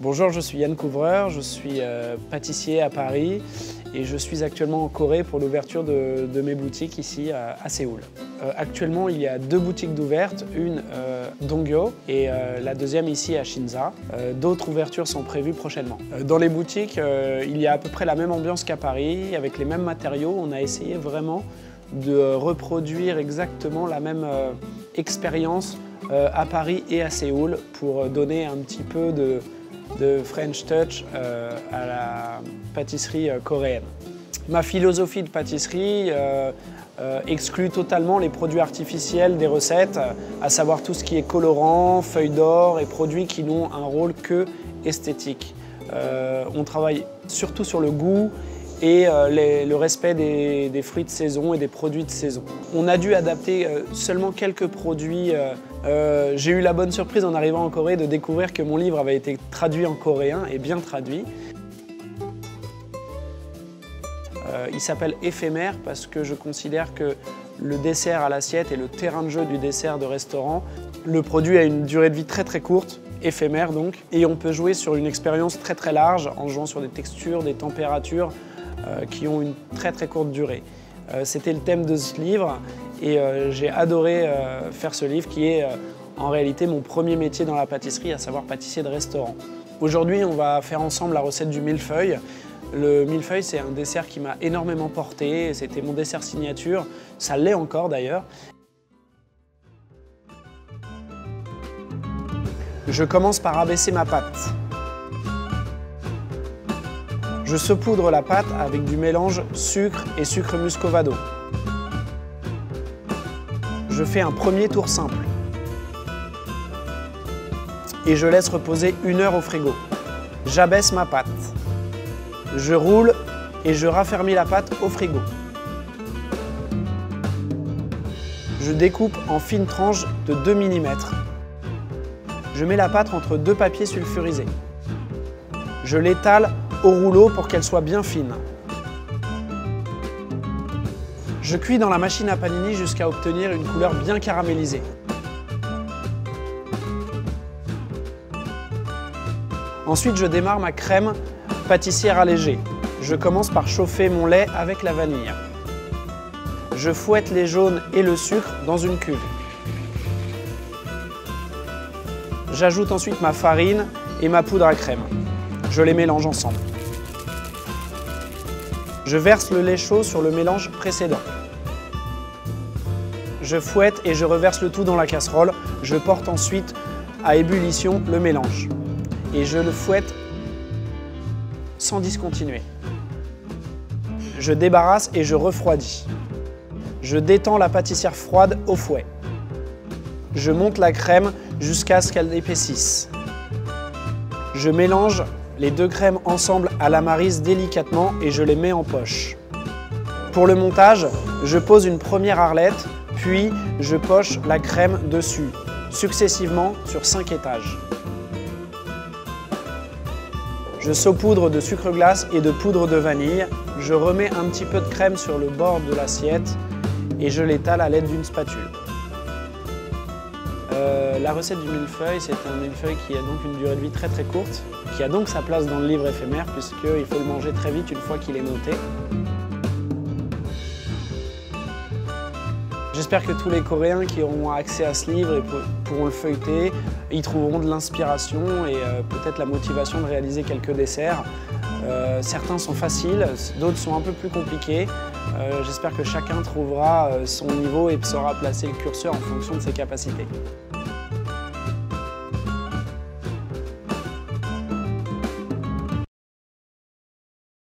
Bonjour, je suis Yann Couvreur, je suis pâtissier à Paris et je suis actuellement en Corée pour l'ouverture de mes boutiques ici à Séoul. Actuellement, il y a 2 boutiques d'ouvertes, une Dongyo et la deuxième ici à Shinsa. D'autres ouvertures sont prévues prochainement. Dans les boutiques, il y a à peu près la même ambiance qu'à Paris, avec les mêmes matériaux. On a essayé vraiment de reproduire exactement la même expérience à Paris et à Séoul pour donner un petit peu de French touch à la pâtisserie coréenne. Ma philosophie de pâtisserie exclut totalement les produits artificiels des recettes, à savoir tout ce qui est colorant, feuilles d'or et produits qui n'ont un rôle que esthétique. On travaille surtout sur le goût et le respect des fruits de saison et des produits de saison. On a dû adapter seulement quelques produits. J'ai eu la bonne surprise en arrivant en Corée de découvrir que mon livre avait été traduit en coréen et bien traduit. Il s'appelle Éphémère parce que je considère que le dessert à l'assiette est le terrain de jeu du dessert de restaurant. Le produit a une durée de vie très courte, éphémère donc, et on peut jouer sur une expérience très large en jouant sur des textures, des températures qui ont une très courte durée. C'était le thème de ce livre et j'ai adoré faire ce livre qui est en réalité mon premier métier dans la pâtisserie, à savoir pâtissier de restaurant. Aujourd'hui, on va faire ensemble la recette du millefeuille. Le millefeuille, c'est un dessert qui m'a énormément porté, c'était mon dessert signature, ça l'est encore d'ailleurs. Je commence par abaisser ma pâte. Je saupoudre la pâte avec du mélange sucre et sucre muscovado. Je fais un premier tour simple. Et je laisse reposer 1 heure au frigo. J'abaisse ma pâte. Je roule et je raffermis la pâte au frigo. Je découpe en fines tranches de 2 mm. Je mets la pâte entre 2 papiers sulfurisés. Je l'étale au rouleau pour qu'elle soit bien fine. Je cuis dans la machine à panini jusqu'à obtenir une couleur bien caramélisée. Ensuite, je démarre ma crème pâtissière allégée. Je commence par chauffer mon lait avec la vanille. Je fouette les jaunes et le sucre dans une cuve. J'ajoute ensuite ma farine et ma poudre à crème. Je les mélange ensemble. Je verse le lait chaud sur le mélange précédent. Je fouette et je reverse le tout dans la casserole. Je porte ensuite à ébullition le mélange. Et je le fouette sans discontinuer. Je débarrasse et je refroidis. Je détends la pâtissière froide au fouet. Je monte la crème jusqu'à ce qu'elle épaississe. Je mélange les 2 crèmes ensemble à la maryse délicatement et je les mets en poche. Pour le montage, je pose une première arlette, puis je poche la crème dessus, successivement sur 5 étages. Je saupoudre de sucre glace et de poudre de vanille. Je remets un petit peu de crème sur le bord de l'assiette et je l'étale à l'aide d'une spatule. La recette du millefeuille, c'est un millefeuille qui a donc une durée de vie très courte, qui a donc sa place dans le livre éphémère puisqu'il faut le manger très vite une fois qu'il est noté. J'espère que tous les Coréens qui auront accès à ce livre et pourront le feuilleter, y trouveront de l'inspiration et peut-être la motivation de réaliser quelques desserts. Certains sont faciles, d'autres sont un peu plus compliqués. J'espère que chacun trouvera son niveau et saura placer le curseur en fonction de ses capacités.